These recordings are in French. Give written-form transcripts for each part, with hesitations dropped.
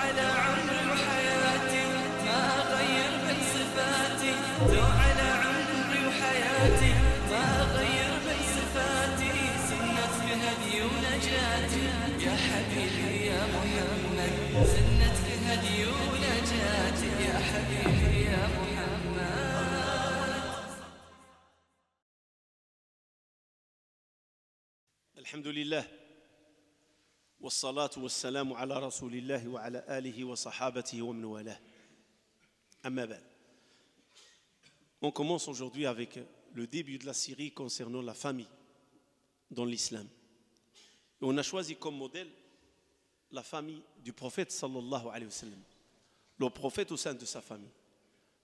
على عمري وحياتي ما أغير من صفاتي، لو على عمري وحياتي ما أغير من صفاتي، سنة بهدي ونجاتي يا حبيبي يا محمد، سنة بهدي ونجاتي يا حبيبي يا محمد. الحمد لله والصلاة والسلام على رسول الله وعلى آله وصحابته ومن والاه. Amma ba'd. On commence aujourd'hui avec le début de la série concernant la famille dans l'islam. Et on a choisi comme modèle la famille du prophète sallallahu alayhi wa sallam. Le prophète au sein de sa famille,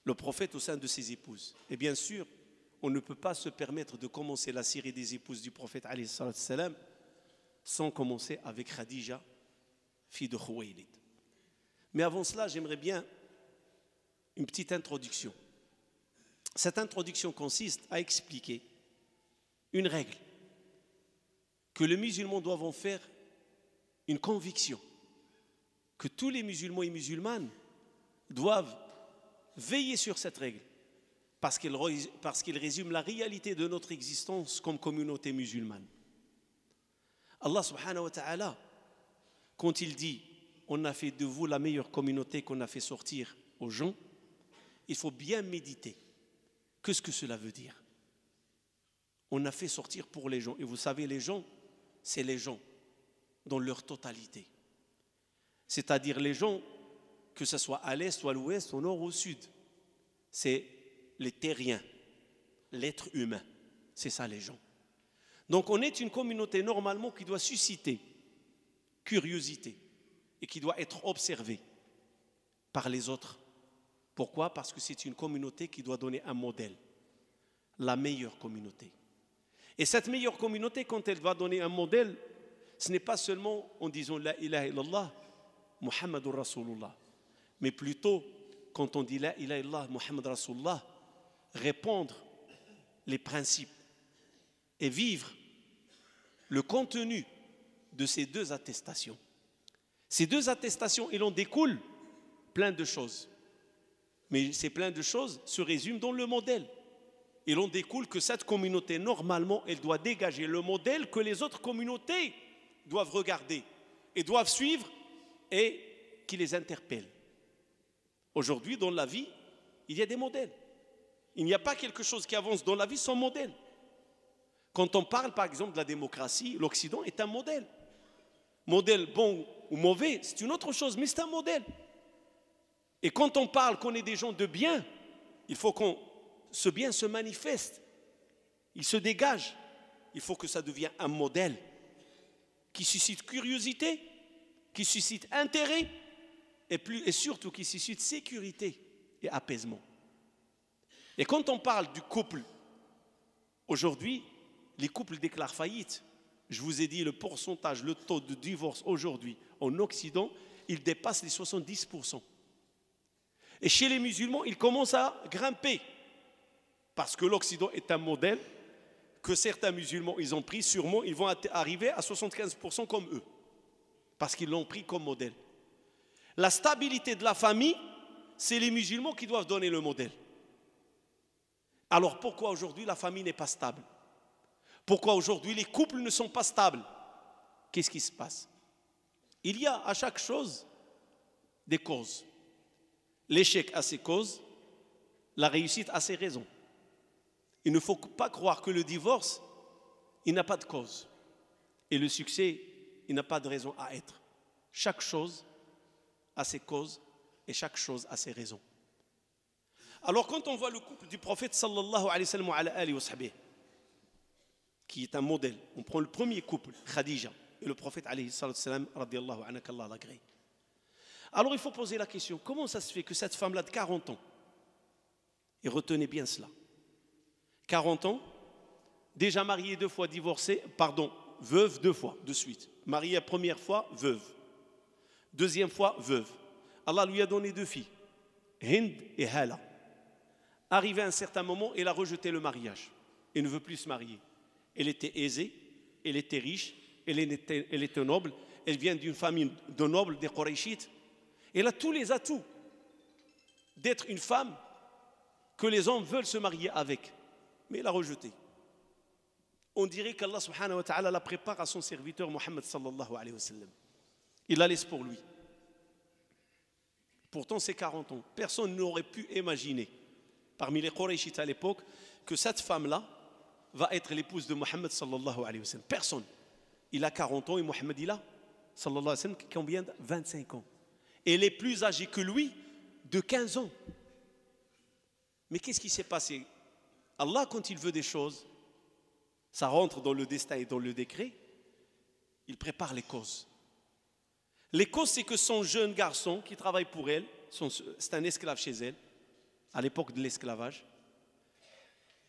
le prophète au sein de ses épouses. Et bien sûr, on ne peut pas se permettre de commencer la série des épouses du prophète alayhi salam sans commencer avec Khadija, fille de Khuwaylid. Mais avant cela, j'aimerais bien une petite introduction. Cette introduction consiste à expliquer une règle que les musulmans doivent en faire une conviction, que tous les musulmans et musulmanes doivent veiller sur cette règle, parce qu'il résume la réalité de notre existence comme communauté musulmane. Allah subhanahu wa ta'ala, quand il dit « On a fait de vous la meilleure communauté qu'on a fait sortir aux gens », il faut bien méditer. Qu'est-ce que cela veut dire? On a fait sortir pour les gens. Et vous savez, les gens, c'est les gens dans leur totalité. C'est-à-dire les gens, que ce soit à l'est ou à l'ouest, au nord ou au sud. C'est les terriens, l'être humain. C'est ça les gens. Donc on est une communauté normalement qui doit susciter curiosité et qui doit être observée par les autres. Pourquoi? Parce que c'est une communauté qui doit donner un modèle, la meilleure communauté. Et cette meilleure communauté, quand elle va donner un modèle, ce n'est pas seulement en disant La ilaha illallah, Muhammadur Rasulullah, mais plutôt quand on dit La ilaha illallah, Muhammad Rasulullah, répondre les principes et vivre le contenu de ces deux attestations. Ces deux attestations, il en découle plein de choses. Mais ces plein de choses se résument dans le modèle. Il en découle que cette communauté, normalement, elle doit dégager le modèle que les autres communautés doivent regarder et doivent suivre et qui les interpelle. Aujourd'hui, dans la vie, il y a des modèles. Il n'y a pas quelque chose qui avance dans la vie sans modèle. Quand on parle, par exemple, de la démocratie, l'Occident est un modèle. Modèle bon ou mauvais, c'est une autre chose, mais c'est un modèle. Et quand on parle qu'on est des gens de bien, il faut que ce bien se manifeste, il se dégage. Il faut que ça devienne un modèle qui suscite curiosité, qui suscite intérêt et surtout qui suscite sécurité et apaisement. Et quand on parle du couple, aujourd'hui, les couples déclarent faillite. Je vous ai dit le pourcentage, le taux de divorce aujourd'hui en Occident, il dépasse les 70%. Et chez les musulmans, il commence à grimper. Parce que l'Occident est un modèle que certains musulmans, ils ont pris, sûrement, ils vont arriver à 75% comme eux. Parce qu'ils l'ont pris comme modèle. La stabilité de la famille, c'est les musulmans qui doivent donner le modèle. Alors pourquoi aujourd'hui la famille n'est pas stable? Pourquoi aujourd'hui les couples ne sont pas stables? Qu'est-ce qui se passe? Il y a à chaque chose des causes. L'échec a ses causes, la réussite a ses raisons. Il ne faut pas croire que le divorce, il n'a pas de cause. Et le succès, il n'a pas de raison à être. Chaque chose a ses causes et chaque chose a ses raisons. Alors quand on voit le couple du prophète sallallahu alayhi wa sallam wa ala alihi wa sahbihi, qui est un modèle, on prend le premier couple, Khadija, et le prophète alayhi sallam radiyallahu anha qu'Allah l'agrée. Alors il faut poser la question, comment ça se fait que cette femme-là de 40 ans, et retenez bien cela, 40 ans, déjà mariée 2 fois, divorcée, veuve 2 fois de suite, mariée la première fois, veuve, deuxième fois, veuve. Allah lui a donné 2 filles, Hind et Hala. Arrivé à un certain moment, elle a rejeté le mariage et ne veut plus se marier. Elle était aisée, elle était riche, elle était noble, elle vient d'une famille de nobles, des Qurayshites. Elle a tous les atouts d'être une femme que les hommes veulent se marier avec. Mais elle a rejeté. On dirait qu'Allah subhanahu wa ta'ala la prépare à son serviteur Mohammed sallallahu alayhi wa sallam. Il la laisse pour lui. Pourtant, c'est 40 ans. Personne n'aurait pu imaginer, parmi les Qurayshites à l'époque, que cette femme-là va être l'épouse de Mohammed sallallahu alayhi wa sallam. Personne. Il a 40 ans et Mohammed, il a sallallahu alayhi wa sallam, combien? 25 ans. Et elle est plus âgée que lui de 15 ans. Mais qu'est-ce qui s'est passé? Allah, quand il veut des choses, ça rentre dans le destin et dans le décret, il prépare les causes. Les causes, c'est que son jeune garçon qui travaille pour elle, c'est un esclave chez elle, à l'époque de l'esclavage.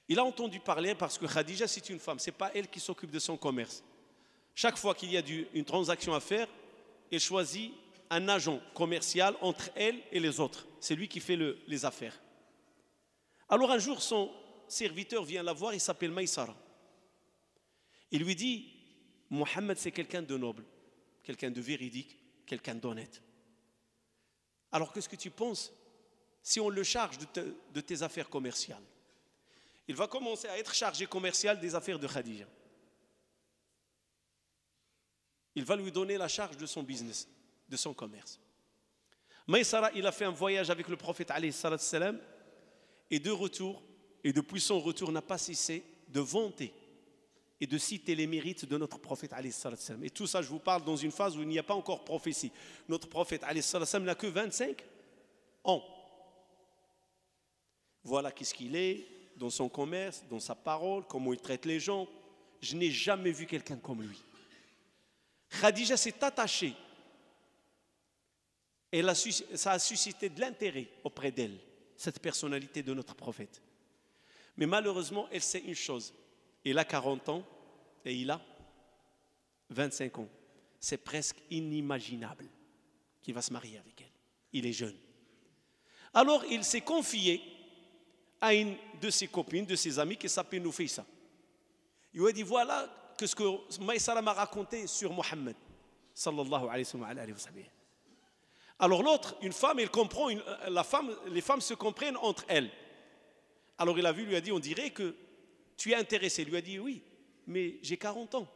Il a entendu parler parce que Khadija, c'est une femme, ce n'est pas elle qui s'occupe de son commerce. Chaque fois qu'il y a une transaction à faire, elle choisit un agent commercial entre elle et les autres. C'est lui qui fait les affaires. Alors un jour, son serviteur vient la voir, il s'appelle Maïsara. Il lui dit, Mohammed, c'est quelqu'un de noble, quelqu'un de véridique, quelqu'un d'honnête. Alors qu'est-ce que tu penses si on le charge de tes affaires commerciales? Il va commencer à être chargé commercial des affaires de Khadija. Il va lui donner la charge de son business, de son commerce. Maïsara, il a fait un voyage avec le prophète alayhi salatu salam, et de retour, et depuis son retour, n'a pas cessé de vanter et de citer les mérites de notre prophète alayhi salatu salam. Et tout ça, je vous parle dans une phase où il n'y a pas encore prophétie. Notre prophète alayhi salatu salam n'a que 25 ans. Voilà qu'est-ce qu'il est dans son commerce, dans sa parole, comment il traite les gens. Je n'ai jamais vu quelqu'un comme lui. Khadija s'est attachée. Et ça a suscité de l'intérêt auprès d'elle, cette personnalité de notre prophète. Mais malheureusement, elle sait une chose. Il a 40 ans et il a 25 ans. C'est presque inimaginable qu'il va se marier avec elle. Il est jeune. Alors, il s'est confié à une de ses copines, de ses amies, qui s'appelle Nufaysa. Il lui a dit, voilà ce que Maïsara m'a raconté sur Mohammed, sallallahu alayhi wa sallam. Alors l'autre, une femme, elle comprend, les femmes se comprennent entre elles. Alors il a vu, lui a dit, on dirait que tu es intéressé. Il lui a dit, oui, mais j'ai 40 ans.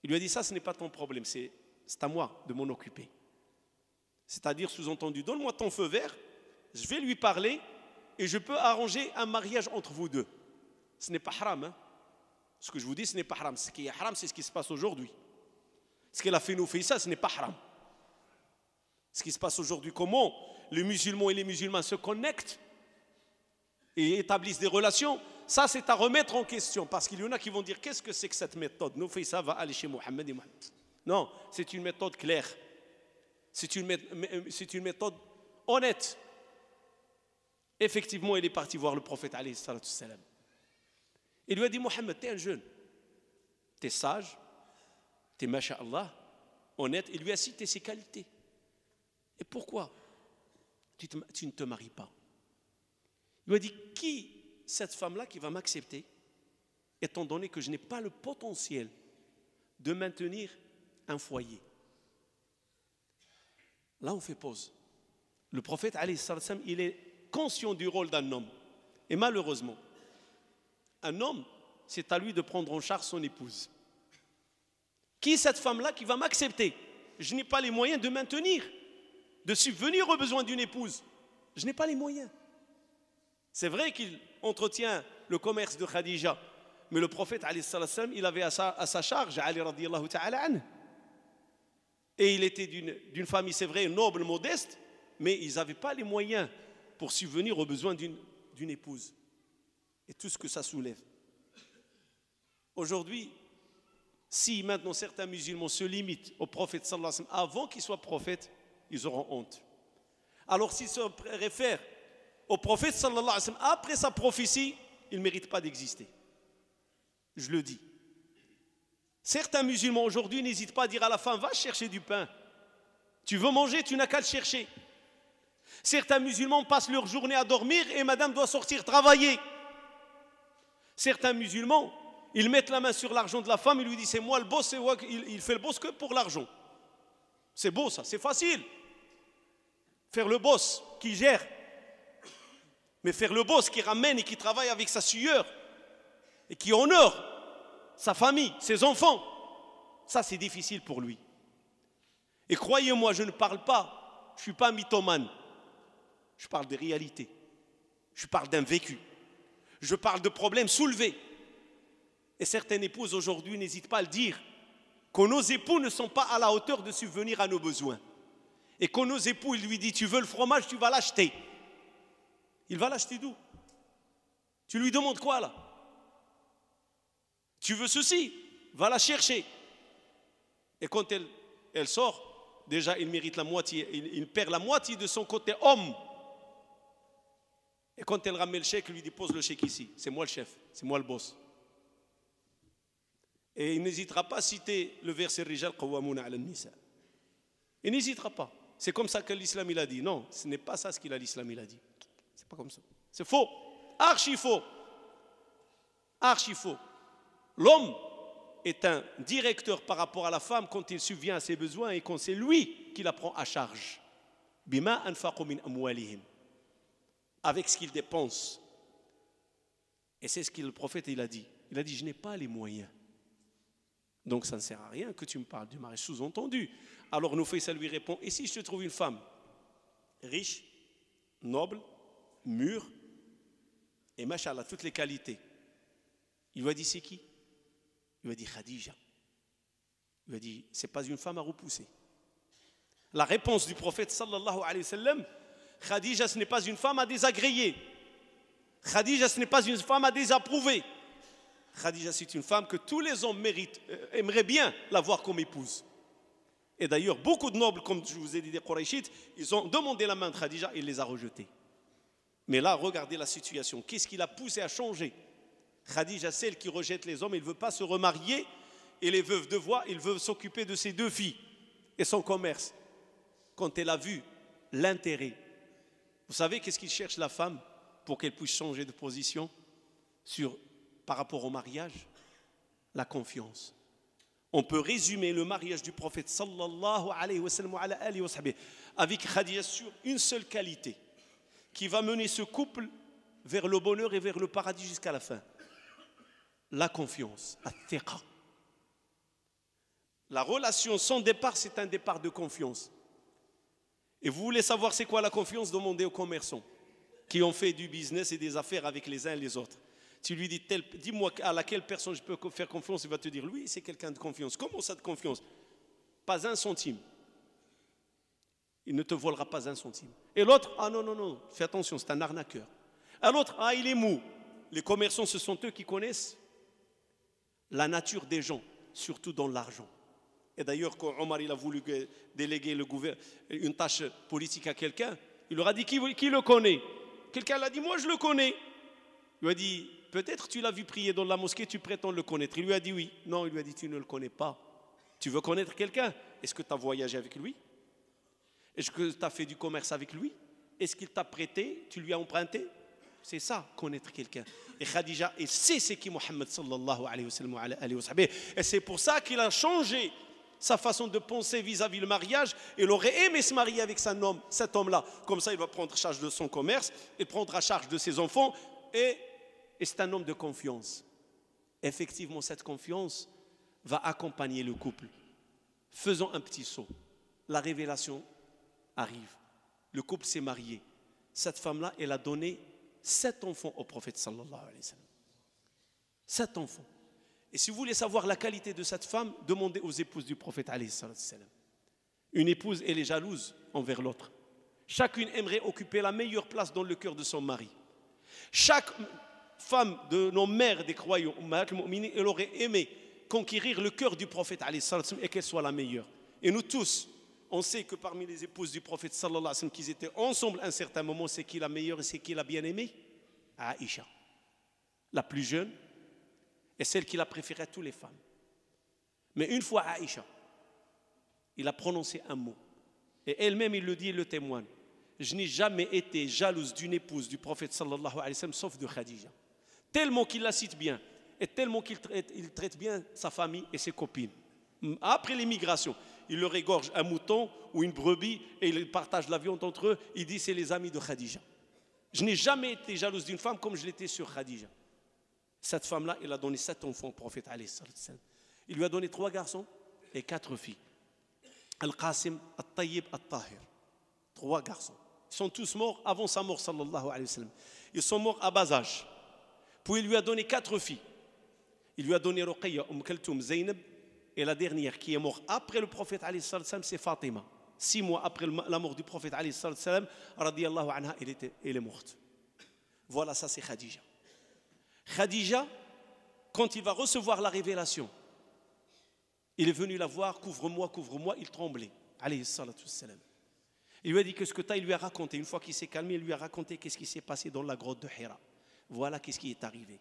Il lui a dit, ça, ce n'est pas ton problème, c'est à moi de m'en occuper. C'est-à-dire, sous-entendu, donne-moi ton feu vert, je vais lui parler et je peux arranger un mariage entre vous deux. Ce n'est pas haram, hein? Ce que je vous dis, ce n'est pas haram. Ce qui est haram, c'est ce qui se passe aujourd'hui. Ce qu'elle a fait nous fait ça, ce n'est pas haram. Ce qui se passe aujourd'hui, comment les musulmans et les musulmanes se connectent et établissent des relations, ça c'est à remettre en question, parce qu'il y en a qui vont dire, qu'est-ce que c'est que cette méthode? Nous fait ça, va aller chez Mohammed et Mohammed. Non, c'est une méthode claire. C'est une méthode honnête. Effectivement, il est parti voir le prophète alayhi salatu salam. Il lui a dit, Mohammed, t'es un jeune, t'es sage, t'es masha'Allah, honnête. Il lui a cité ses qualités. Et pourquoi tu ne te maries pas? Il lui a dit, qui cette femme-là qui va m'accepter, étant donné que je n'ai pas le potentiel de maintenir un foyer? Là, on fait pause. Le prophète, alayhi salam, il est conscient du rôle d'un homme. Et malheureusement, un homme, c'est à lui de prendre en charge son épouse. Qui est cette femme-là qui va m'accepter? Je n'ai pas les moyens de maintenir, de subvenir aux besoins d'une épouse. Je n'ai pas les moyens. C'est vrai qu'il entretient le commerce de Khadija, mais le prophète, alayhi salam, il avait à sa charge Ali radiyallahu ta'ala anhu. Et il était d'une famille, c'est vrai, noble, modeste, mais ils n'avaient pas les moyens pour subvenir aux besoins d'une épouse. Et tout ce que ça soulève. Aujourd'hui, si maintenant certains musulmans se limitent au prophète sallallahu alayhi wa sallam avant qu'il soit prophète, ils auront honte. Alors s'ils se réfèrent au prophète sallallahu alayhi wa sallam après sa prophétie, ils ne méritent pas d'exister. Je le dis. Certains musulmans aujourd'hui n'hésitent pas à dire à la femme, va chercher du pain. Tu veux manger, tu n'as qu'à le chercher. Certains musulmans passent leur journée à dormir et madame doit sortir travailler. Certains musulmans, ils mettent la main sur l'argent de la femme, ils lui disent c'est moi le boss, il fait le boss que pour l'argent. C'est beau ça, c'est facile. faire le boss qui gère, mais faire le boss qui ramène et qui travaille avec sa sueur et qui honore sa famille, ses enfants, ça c'est difficile pour lui. Et croyez-moi, je ne parle pas, je ne suis pas mythomane, je parle des réalités, je parle d'un vécu, je parle de problèmes soulevés. Et certaines épouses aujourd'hui n'hésitent pas à le dire, que nos époux ne sont pas à la hauteur de subvenir à nos besoins. Et que nos époux, il lui dit, tu veux le fromage, tu vas l'acheter. Il va l'acheter d'où? Tu lui demandes quoi là? Tu veux ceci, va la chercher. Et quand elle sort, déjà il mérite la moitié, il perd la moitié de son côté homme. Et quand elle ramène le chèque, il lui dit, pose le chèque ici, c'est moi le chef, c'est moi le boss. Et il n'hésitera pas à citer le verset Rijal Qawwamuna ala Nisa. Il n'hésitera pas. C'est comme ça que l'islam il a dit. Non, ce n'est pas ça ce qu'il a l'islam il a dit. C'est pas comme ça. C'est faux. Archi faux. Archi faux. L'homme est un directeur par rapport à la femme quand il subvient à ses besoins et quand c'est lui qui la prend à charge. Bima anfaqu min amwalihim. Avec ce qu'il dépense. Et c'est ce que le prophète il a dit. Il a dit, je n'ai pas les moyens. Donc ça ne sert à rien que tu me parles du mariage, sous-entendu. Alors Nufaysa lui répond, et si je te trouve une femme riche, noble, mûre, et machallah, toutes les qualités. Il lui a dit, c'est qui? Il lui a dit, Khadija. Il lui a dit, c'est pas une femme à repousser. La réponse du prophète sallallahu alayhi wa sallam, Khadija, ce n'est pas une femme à désagréer. Khadija, ce n'est pas une femme à désapprouver. Khadija, c'est une femme que tous les hommes aimeraient bien l'avoir comme épouse. Et d'ailleurs, beaucoup de nobles, comme je vous ai dit, des Qurayshites, ils ont demandé la main de Khadija et il les a rejetés. Mais là, regardez la situation. Qu'est-ce qui l'a poussé à changer? Khadija, celle qui rejette les hommes, elle ne veut pas se remarier. Et les veuves de voix, il veut s'occuper de ses deux filles et son commerce. Quand elle a vu l'intérêt, vous savez qu'est-ce qu'il cherche la femme pour qu'elle puisse changer de position par rapport au mariage? La confiance. On peut résumer le mariage du prophète sallallahu alayhi wa sallam avec Khadija sur une seule qualité qui va mener ce couple vers le bonheur et vers le paradis jusqu'à la fin. La confiance, at-thiqa. La relation sans départ, c'est un départ de confiance. Et vous voulez savoir c'est quoi la confiance? Demandez aux commerçants qui ont fait du business et des affaires avec les uns et les autres. Tu lui dis, dis-moi à laquelle personne je peux faire confiance, il va te dire, lui, c'est quelqu'un de confiance. Comment ça de confiance? Pas un centime. Il ne te volera pas un centime. Et l'autre, ah non, non, non, fais attention, c'est un arnaqueur. À l'autre, ah, il est mou. Les commerçants, ce sont eux qui connaissent la nature des gens, surtout dans l'argent. Et d'ailleurs, quand Omar il a voulu déléguer une tâche politique à quelqu'un, il leur a dit, qui le connaît? Quelqu'un l'a dit, moi je le connais. Il lui a dit, peut-être tu l'as vu prier dans la mosquée, tu prétends le connaître. Il lui a dit oui. Non, il lui a dit, tu ne le connais pas. Tu veux connaître quelqu'un? Est-ce que tu as voyagé avec lui? Est-ce que tu as fait du commerce avec lui? Est-ce qu'il t'a prêté? Tu lui as emprunté? C'est ça, connaître quelqu'un. Et Khadija, elle sait c'est qui Mohammed sallallahu alayhi wa sallam. Et c'est pour ça qu'il a changé sa façon de penser vis-à-vis le mariage. Il aurait aimé se marier avec cet homme-là. Comme ça, il va prendre charge de son commerce, il prendra charge de ses enfants. Et c'est un homme de confiance. Effectivement, cette confiance va accompagner le couple. Faisons un petit saut. La révélation arrive. Le couple s'est marié. Cette femme-là, elle a donné 7 enfants au prophète sallallahu alayhi wa sallam. 7 enfants. Et si vous voulez savoir la qualité de cette femme, demandez aux épouses du prophète alayhi sallam. Une épouse, elle est jalouse envers l'autre. Chacune aimerait occuper la meilleure place dans le cœur de son mari. Chaque femme de nos mères des croyants, elle aurait aimé conquérir le cœur du prophète et qu'elle soit la meilleure. Et nous tous, on sait que parmi les épouses du prophète sallallahu alayhi wa sallam, qu'ils étaient ensemble à un certain moment, c'est qui la meilleure et c'est qui la bien-aimée? Aïcha, la plus jeune et celle qu'il a préférée à toutes les femmes. Mais une fois Aïcha, il a prononcé un mot. Et elle-même, il le dit et le témoigne. Je n'ai jamais été jalouse d'une épouse du prophète sallallahu alayhi wa sallam, sauf de Khadija. Tellement qu'il la cite bien et tellement qu'il traite bien sa famille et ses copines. Après l'émigration, il leur égorge un mouton ou une brebis et ils partagent la viande entre eux. Il dit c'est les amis de Khadija. Je n'ai jamais été jalouse d'une femme comme je l'étais sur Khadija. Cette femme-là, il a donné 7 enfants au prophète alayhi salam. Il lui a donné 3 garçons et 4 filles. Al-Qasim, Al-Tayyib, Al-Tahir. 3 garçons. Ils sont tous morts avant sa mort, sallallahu alayhi wa sallam. Ils sont morts à bas âge. Puis il lui a donné 4 filles. Il lui a donné Ruqayya, Kaltoum, Zaynab. Et la dernière qui est morte après le prophète alayhi salam, c'est Fatima. 6 mois après la mort du prophète alayhi salam, radiyallahu anha, elle est morte. Voilà, ça c'est Khadija. Khadija, quand il va recevoir la révélation, il est venu la voir, couvre-moi, couvre-moi, il tremblait, alayhi salatu wassalam. Il lui a dit qu'est-ce que tu as, il lui a raconté, une fois qu'il s'est calmé, il lui a raconté qu'est-ce qui s'est passé dans la grotte de Hira. Voilà qu'est-ce qui est arrivé.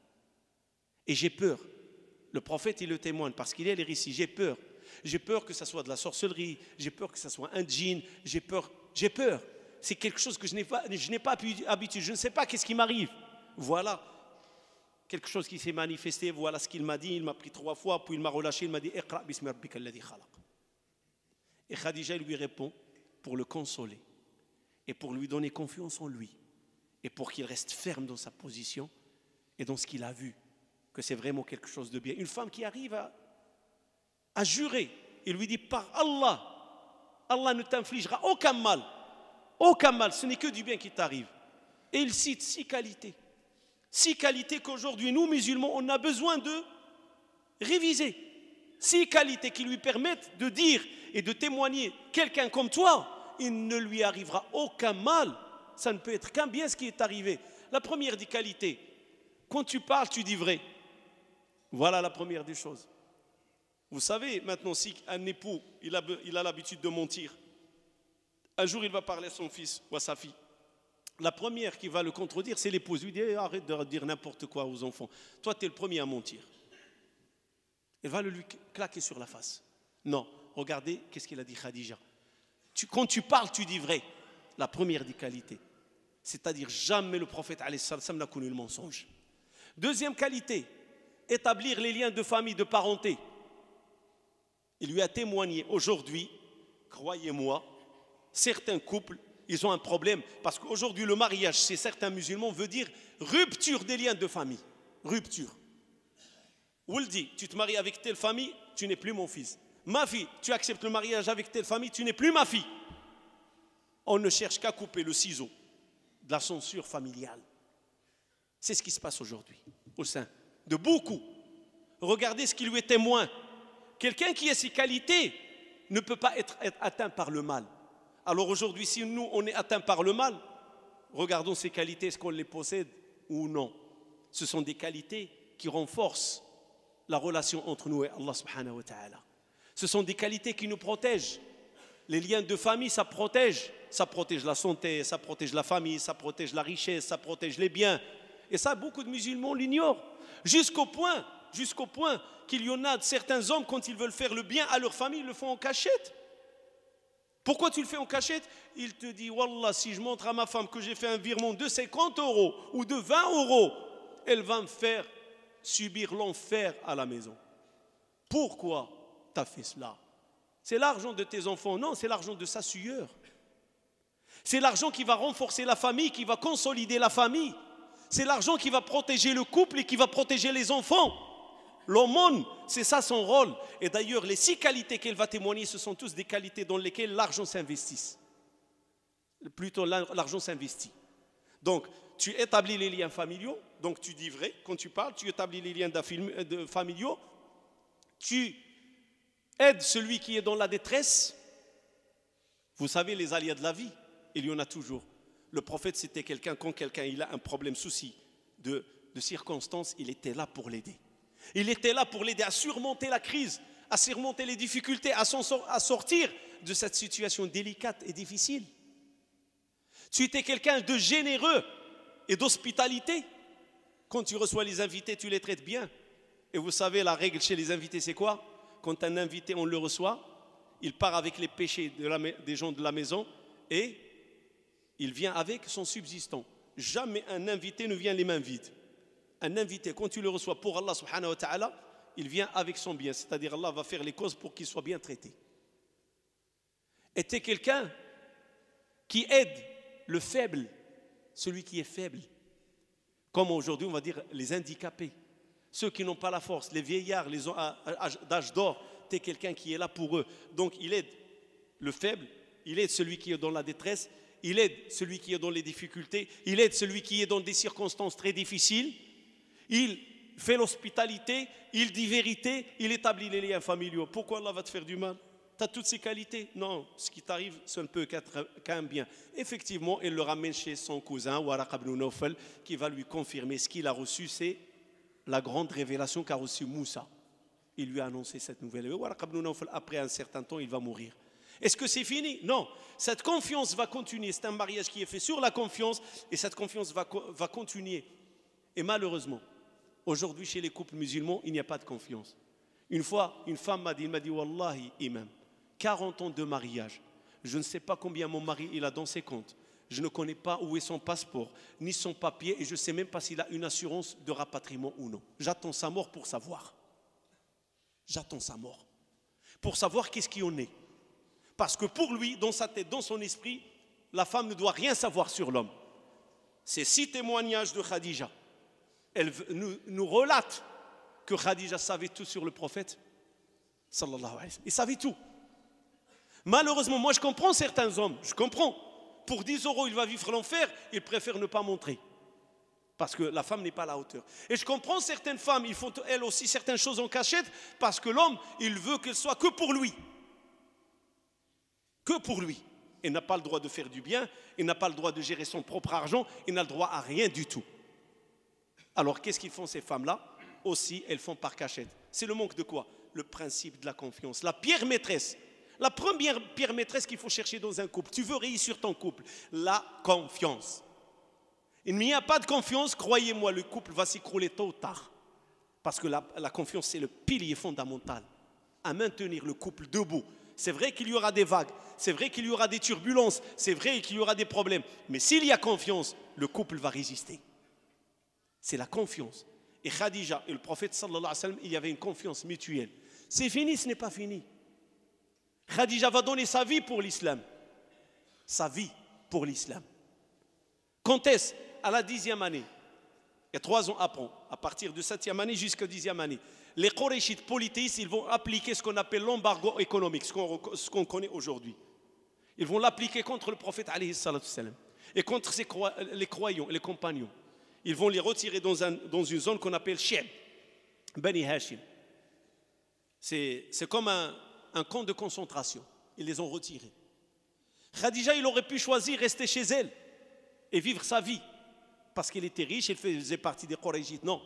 Et j'ai peur. Le prophète, il le témoigne parce qu'il est les récits. J'ai peur. J'ai peur que ça soit de la sorcellerie. J'ai peur que ça soit un djinn. J'ai peur. J'ai peur. C'est quelque chose que je n'ai pas habitude. Je ne sais pas qu'est-ce qui m'arrive. Voilà. Quelque chose qui s'est manifesté. Voilà ce qu'il m'a dit. Il m'a pris 3 fois. Puis il m'a relâché. Il m'a dit Iqra bismi rabbika alladhi khalaq. Et Khadija lui répond pour le consoler. Et pour lui donner confiance en lui. Et pour qu'il reste ferme dans sa position. Et dans ce qu'il a vu. Que c'est vraiment quelque chose de bien. Une femme qui arrive à jurer, il lui dit par Allah, Allah ne t'infligera aucun mal, ce n'est que du bien qui t'arrive. Et il cite 6 qualités. 6 qualités qu'aujourd'hui, nous musulmans, on a besoin de réviser. 6 qualités qui lui permettent de dire et de témoigner, quelqu'un comme toi, il ne lui arrivera aucun mal. Ça ne peut être qu'un bien ce qui est arrivé. La première des qualités, quand tu parles, tu dis vrai. Voilà la première des choses. Vous savez, maintenant, si un époux, il a l'habitude de mentir, un jour, il va parler à son fils ou à sa fille. La première qui va le contredire, c'est l'épouse. Il lui dit, arrête de dire n'importe quoi aux enfants. Toi, tu es le premier à mentir. Elle va le lui claquer sur la face. Non, regardez, qu'est-ce qu'il a dit Khadija. Quand tu parles, tu dis vrai. La première des qualités. C'est-à-dire, jamais le prophète alayhi salam n'a connu le mensonge. Deuxième qualité, établir les liens de famille, de parenté. Il lui a témoigné aujourd'hui, croyez-moi, certains couples, ils ont un problème. Parce qu'aujourd'hui, le mariage, chez certains musulmans, veut dire rupture des liens de famille. Rupture. Ouldi, tu te maries avec telle famille, tu n'es plus mon fils. Ma fille, tu acceptes le mariage avec telle famille, tu n'es plus ma fille. On ne cherche qu'à couper le ciseau de la censure familiale. C'est ce qui se passe aujourd'hui, au sein de beaucoup. Regardez ce qui lui est témoin. Quelqu'un qui a ces qualités ne peut pas être atteint par le mal. Alors aujourd'hui, si nous, on est atteint par le mal, regardons ces qualités, est-ce qu'on les possède ou non? Ce sont des qualités qui renforcent la relation entre nous et Allah subhanahu wa ta'ala. Ce sont des qualités qui nous protègent. Les liens de famille, ça protège. Ça protège la santé, ça protège la famille, ça protège la richesse, ça protège les biens. Et ça, beaucoup de musulmans l'ignorent. Jusqu'au point qu'il y en a certains hommes, quand ils veulent faire le bien à leur famille, ils le font en cachette. Pourquoi tu le fais en cachette? Il te dit, Wallah, si je montre à ma femme que j'ai fait un virement de 50 € ou de 20 €, elle va me faire subir l'enfer à la maison. Pourquoi tu as fait cela? C'est l'argent de tes enfants? Non, c'est l'argent de sa sueur. C'est l'argent qui va renforcer la famille, qui va consolider la famille. C'est l'argent qui va protéger le couple et qui va protéger les enfants. L'aumône, c'est ça son rôle. Et d'ailleurs, les 6 qualités qu'elle va témoigner, ce sont tous des qualités dans lesquelles l'argent s'investit. Plutôt, l'argent s'investit. Donc, tu établis les liens familiaux. Donc, tu dis vrai. Quand tu parles, tu établis les liens familiaux. Tu aides celui qui est dans la détresse. Vous savez, les aléas de la vie, il y en a toujours. Le prophète, c'était quelqu'un, quand quelqu'un il a un problème, souci de circonstances, il était là pour l'aider. Il était là pour l'aider à surmonter la crise, à surmonter les difficultés, à sortir de cette situation délicate et difficile. Tu étais quelqu'un de généreux et d'hospitalité. Quand tu reçois les invités, tu les traites bien. Et vous savez, la règle chez les invités, c'est quoi? Quand un invité, on le reçoit, il part avec les péchés des gens de la maison et il vient avec son subsistant. Jamais un invité ne vient les mains vides. Un invité, quand tu le reçois pour Allah subhanahu wa ta'ala, il vient avec son bien. C'est-à-dire Allah va faire les causes pour qu'il soit bien traité. était quelqu'un qui aide le faible, celui qui est faible. Comme aujourd'hui, on va dire les handicapés, ceux qui n'ont pas la force, les vieillards, les d'âge d'or, tu es quelqu'un qui est là pour eux. Donc il aide le faible, il aide celui qui est dans la détresse, il aide celui qui est dans les difficultés, il aide celui qui est dans des circonstances très difficiles, il fait l'hospitalité, il dit vérité, il établit les liens familiaux. Pourquoi Allah va te faire du mal? Tu as toutes ces qualités? Non, ce qui t'arrive, ce ne peut qu'un bien. Effectivement, il le ramène chez son cousin, Waraq ibn Nawfal, qui va lui confirmer ce qu'il a reçu, c'est la grande révélation qu'a reçue Moussa. Il lui a annoncé cette nouvelle. Et Waraq ibn Nawfal, après un certain temps, il va mourir. Est-ce que c'est fini? Non. Cette confiance va continuer. C'est un mariage qui est fait sur la confiance et cette confiance va continuer. Et malheureusement, aujourd'hui, chez les couples musulmans, il n'y a pas de confiance. Une fois, une femme m'a dit, Wallahi, imam, 40 ans de mariage. Je ne sais pas combien mon mari il a dans ses comptes. Je ne connais pas où est son passeport, ni son papier, et je ne sais même pas s'il a une assurance de rapatriement ou non. J'attends sa mort pour savoir. J'attends sa mort. Pour savoir qu'est-ce qui en est. Parce que pour lui, dans sa tête, dans son esprit, la femme ne doit rien savoir sur l'homme. Ces 6 témoignages de Khadija, elle nous relate que Khadija savait tout sur le prophète. Sallallahu alayhi wa sallam. Il savait tout. Malheureusement, moi je comprends certains hommes, je comprends. Pour 10 €, il va vivre l'enfer, il préfère ne pas montrer. Parce que la femme n'est pas à la hauteur. Et je comprends certaines femmes, ils font elles aussi certaines choses en cachette, parce que l'homme, il veut qu'elle soit que pour lui. Que pour lui. Il n'a pas le droit de faire du bien, il n'a pas le droit de gérer son propre argent, il n'a le droit à rien du tout. Alors qu'est-ce qu'ils font ces femmes-là? Aussi, elles font par cachette. C'est le manque de quoi? Le principe de la confiance. La pierre maîtresse. La première pierre maîtresse qu'il faut chercher dans un couple, tu veux réussir ton couple, la confiance. Il n'y a pas de confiance, croyez-moi, le couple va s'écrouler tôt ou tard. Parce que la confiance, c'est le pilier fondamental à maintenir le couple debout. C'est vrai qu'il y aura des vagues, c'est vrai qu'il y aura des turbulences, c'est vrai qu'il y aura des problèmes. Mais s'il y a confiance, le couple va résister. C'est la confiance. Et Khadija et le prophète sallallahu alayhi wa sallam, il y avait une confiance mutuelle. C'est fini, ce n'est pas fini. Khadija va donner sa vie pour l'islam. Sa vie pour l'islam. Quand est-ce? À la 10e année. Il y a 3 ans après, à partir de 7e année jusqu'à 10e année. Les Qurayshites polythéistes, ils vont appliquer ce qu'on appelle l'embargo économique, ce qu'on connaît aujourd'hui. Ils vont l'appliquer contre le prophète alayhi salatu salam et contre les croyants, les compagnons. Ils vont les retirer dans une zone qu'on appelle Shi'b, Bani Hashim. C'est comme un camp de concentration. Ils les ont retirés. Khadija, il aurait pu choisir rester chez elle et vivre sa vie. Parce qu'elle était riche, elle faisait partie des Qurayshites. Non.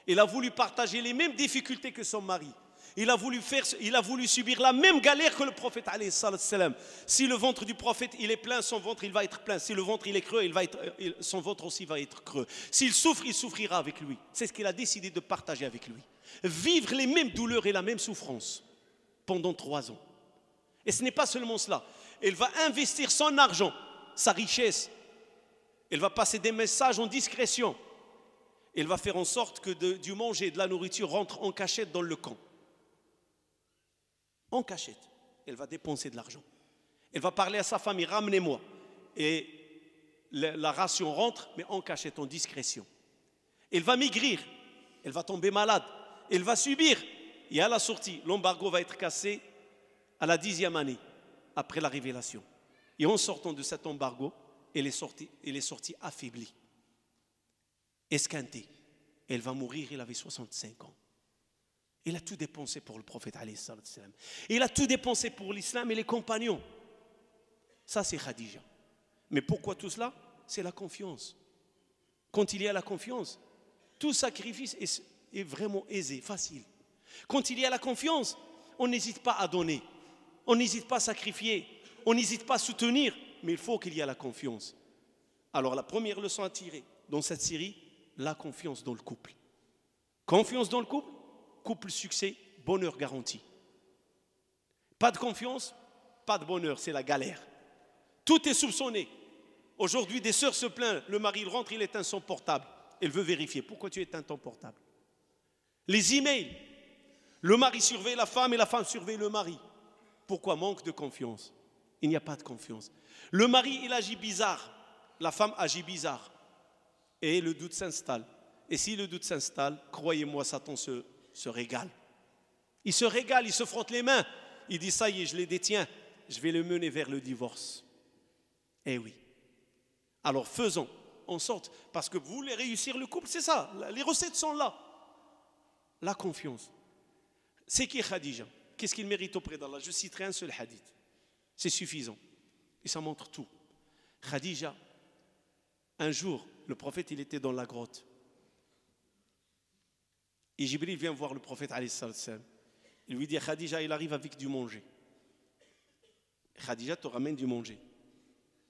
Il a voulu partager les mêmes difficultés que son mari. Il a voulu subir la même galère que le prophète alayhi salam. Si le ventre du prophète il est plein, son ventre il va être plein. Si le ventre il est creux, son ventre aussi va être creux. S'il souffre, il souffrira avec lui. C'est ce qu'il a décidé de partager avec lui. Vivre les mêmes douleurs et la même souffrance pendant 3 ans. Et ce n'est pas seulement cela. Elle va investir son argent, sa richesse. Elle va passer des messages en discrétion. Elle va faire en sorte que du manger et de la nourriture rentre en cachette dans le camp. En cachette. Elle va dépenser de l'argent. Elle va parler à sa famille, ramenez-moi. Et la ration rentre, mais en cachette, en discrétion. Elle va maigrir. Elle va tomber malade. Elle va subir. Et à la sortie, l'embargo va être cassé à la 10e année, après la révélation. Et en sortant de cet embargo, elle est sortie affaiblie. Esquintée. Elle va mourir, elle avait 65 ans. Elle a tout dépensé pour le prophète alayhi salam. Elle a tout dépensé pour l'islam et les compagnons. Ça c'est Khadija. Mais pourquoi tout cela? C'est la confiance. Quand il y a la confiance, tout sacrifice est vraiment aisé, facile. Quand il y a la confiance, on n'hésite pas à donner. On n'hésite pas à sacrifier. On n'hésite pas à soutenir. Mais il faut qu'il y ait la confiance. Alors la première leçon à tirer dans cette série, la confiance dans le couple. Confiance dans le couple, couple succès, bonheur garanti. Pas de confiance, pas de bonheur, c'est la galère. Tout est soupçonné. Aujourd'hui, des sœurs se plaignent, le mari il rentre, il éteint son portable. Elle veut vérifier, pourquoi tu éteins ton portable? Les emails, le mari surveille la femme et la femme surveille le mari. Pourquoi? Manque de confiance. Il n'y a pas de confiance. Le mari, il agit bizarre. La femme agit bizarre. Et le doute s'installe. Et si le doute s'installe, croyez-moi, Satan se régale. Il se régale, il se frotte les mains. Il dit, ça y est, je les détiens. Je vais le mener vers le divorce. Eh oui. Alors faisons en sorte, parce que vous voulez réussir le couple, c'est ça. Les recettes sont là. La confiance. C'est qui Khadija? Qu'est-ce qu'il mérite auprès d'Allah? Je citerai un seul hadith. C'est suffisant. Et ça montre tout. Khadija, un jour, le prophète, il était dans la grotte. Et Jibril vient voir le prophète, alayhi salam. Il lui dit, Khadija, il arrive avec du manger. Khadija te ramène du manger.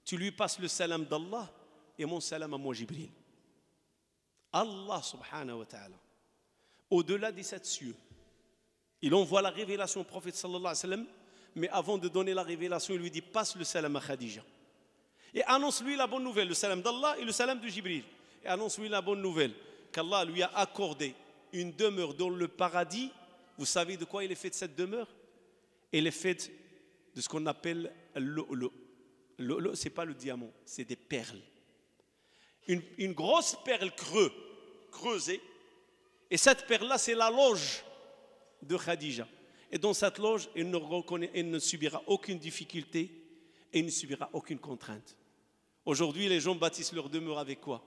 Tu lui passes le salam d'Allah et mon salam à moi, Jibril. Allah, subhanahu wa ta'ala, au-delà des 7 cieux, il envoie la révélation au prophète, sallallahu alayhi wa sallam, mais avant de donner la révélation, il lui dit, passe le salam à Khadija. Et annonce-lui la bonne nouvelle, le salam d'Allah et le salam de Jibril. Et annonce-lui la bonne nouvelle, qu'Allah lui a accordé une demeure dans le paradis. Vous savez de quoi il est fait de cette demeure? Elle est faite de ce qu'on appelle l'o-lo. L'o-lo, ce n'est pas le diamant, c'est des perles. Une grosse perle creusée. Et cette perle-là, c'est la loge de Khadija. Et dans cette loge, elle ne subira aucune difficulté et ne subira aucune contrainte. Aujourd'hui, les gens bâtissent leur demeure avec quoi?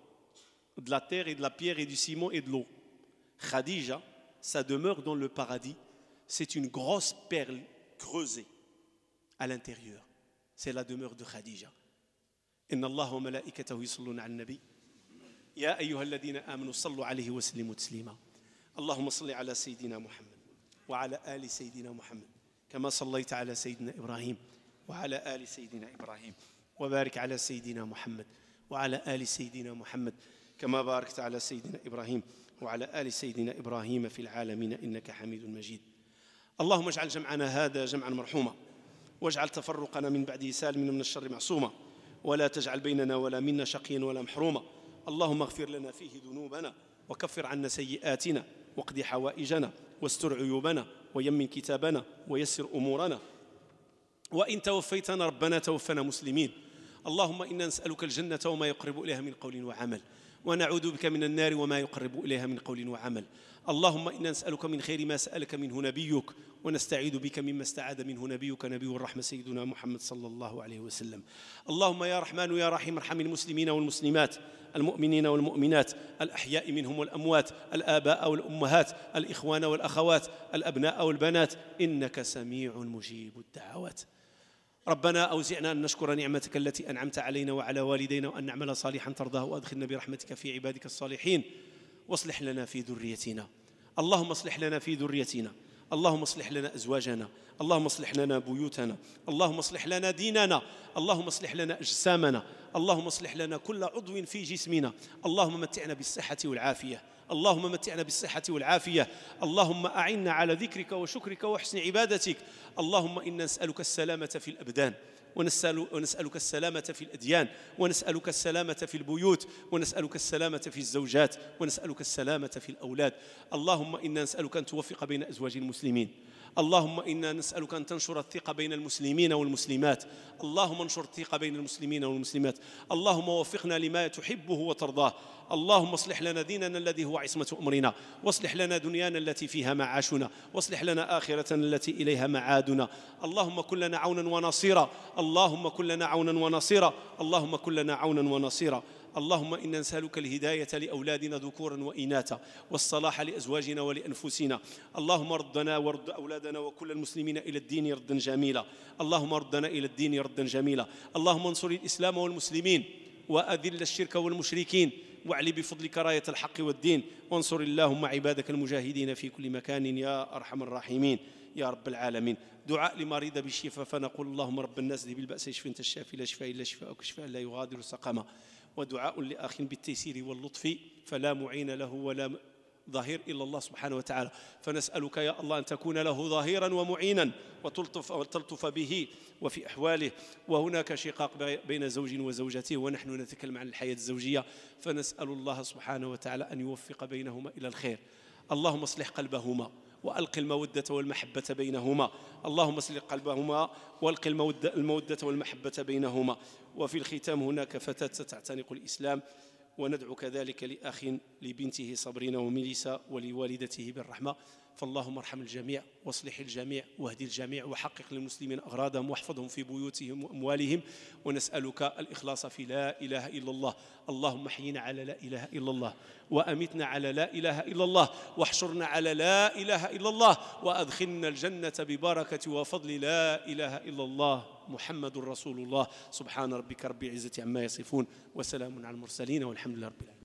De la terre et de la pierre et du ciment et de l'eau. Khadija, sa demeure dans le paradis, c'est une grosse perle creusée à l'intérieur. C'est la demeure de Khadija. Inna Allah wa malaikatahu yusalluna 'alan nabi. Ya ayyuhalladhina amanu sallu 'alayhi wa sallimu taslima. Allahumma salli 'ala sayyidina Muhammad wa 'ala ali sayyidina Muhammad kama sallaita 'ala sayyidina Ibrahim wa 'ala ali sayyidina Ibrahim wa barik 'ala sayyidina Muhammad wa 'ala ali sayyidina Muhammad kama barakta 'ala sayyidina Ibrahim وعلى آل سيدنا إبراهيم في العالمين إنك حميد مجيد. اللهم اجعل جمعنا هذا جمعا مرحوما واجعل تفرقنا من بعده سالما من الشر معصوما ولا تجعل بيننا ولا منا شقيا ولا محروما. اللهم اغفر لنا فيه ذنوبنا وكفر عنا سيئاتنا واقض حوائجنا واستر عيوبنا ويمن كتابنا ويسر أمورنا. وإن توفيتنا ربنا توفنا مسلمين. اللهم إنا نسألك الجنة وما يقرب إليها من قول وعمل ونعوذ بك من النار وما يقرب إليها من قول وعمل. اللهم إنا نسألك من خير ما سألك منه نبيك ونستعيذ بك مما استعاذ منه نبيك نبي الرحمة سيدنا محمد صلى الله عليه وسلم. اللهم يا رحمن يا رحيم ارحم المسلمين والمسلمات المؤمنين والمؤمنات الأحياء منهم والأموات الآباء والأمهات الإخوان والأخوات الأبناء والبنات إنك سميع مجيب الدعوات. ربنا أوزعنا أن نشكر نعمتك التي أنعمت علينا وعلى والدينا وأن نعمل صالحا ترضاه وأدخلنا برحمتك في عبادك الصالحين واصلح لنا في ذريتنا. اللهم اصلح لنا في ذريتنا. اللهم اصلح لنا أزواجنا. اللهم اصلح لنا بيوتنا. اللهم اصلح لنا ديننا. اللهم اصلح لنا أجسامنا. اللهم اصلح لنا كل عضو في جسمنا. اللهم متعنا بالصحة والعافية. اللهم متعنا بالصحة والعافية. اللهم أعنا على ذكرك وشكرك وحسن عبادتك. اللهم إنا نسألك السلامة في الأبدان ونسألك السلامة في الأديان ونسألك السلامة في البيوت ونسألك السلامة في الزوجات ونسألك السلامة في الأولاد. اللهم إنا نسألك أن توفق بين أزواج المسلمين. اللهم إنا نسألك أن تنشر الثقة بين المسلمين والمسلمات. اللهم انشر الثقة بين المسلمين والمسلمات. اللهم وفقنا لما تحبه وترضاه. اللهم اصلح لنا ديننا الذي هو عصمة أمرنا واصلح لنا دنيانا التي فيها معاشنا واصلح لنا آخرتنا التي إليها معادنا. اللهم كن لنا عونا ونصيرا. اللهم كن لنا عونا ونصيرا. اللهم كن لنا عونا ونصيرا. اللهم إنا نسألك الهداية لأولادنا ذكورا وإناثا والصلاح لأزواجنا ولأنفسنا. اللهم ردنا ورد أولادنا وكل المسلمين إلى الدين ردا جميلا. اللهم ردنا إلى الدين ردا جميلا. اللهم انصر الإسلام والمسلمين وأذل الشرك والمشركين واعلي بفضلك راية الحق والدين وانصر اللهم عبادك المجاهدين في كل مكان يا أرحم الراحمين يا رب العالمين. دعاء لمريض بالشفاء فنقول اللهم رب الناس ذهب البأس اشف أنت الشافي لا شفاء إلا شفاءك شفاء لا يغادر سقما. ودعاء لأخ بالتيسير واللطف فلا معين له ولا ظهير إلا الله سبحانه وتعالى. فنسألك يا الله أن تكون له ظهيرا ومعينا وتلطف به وفي أحواله. وهناك شقاق بين زوج وزوجته ونحن نتكلم عن الحياة الزوجية فنسأل الله سبحانه وتعالى أن يوفق بينهما إلى الخير. اللهم اصلح قلبهما وألق المودة والمحبة بينهما. اللهم اسلق قلبهما والق المودة والمحبة بينهما. وفي الختام هناك فتاة ستعتنق الإسلام، وندعو كذلك لأخ لبنته صبرين وميليسا ولوالدته بالرحمة. فاللهم ارحم الجميع واصلح الجميع واهدي الجميع وحقق للمسلمين أغراضهم واحفظهم في بيوتهم وأموالهم. ونسألك الإخلاص في لا إله إلا الله. اللهم احينا على لا إله إلا الله، وأمتنا على لا إله إلا الله، واحشرنا على لا إله إلا الله، وأدخلنا الجنة ببركة وفضل لا إله إلا الله محمد رسول الله. سبحان ربك رب العزة عما يصفون، وسلام على المرسلين، والحمد لله رب العالمين.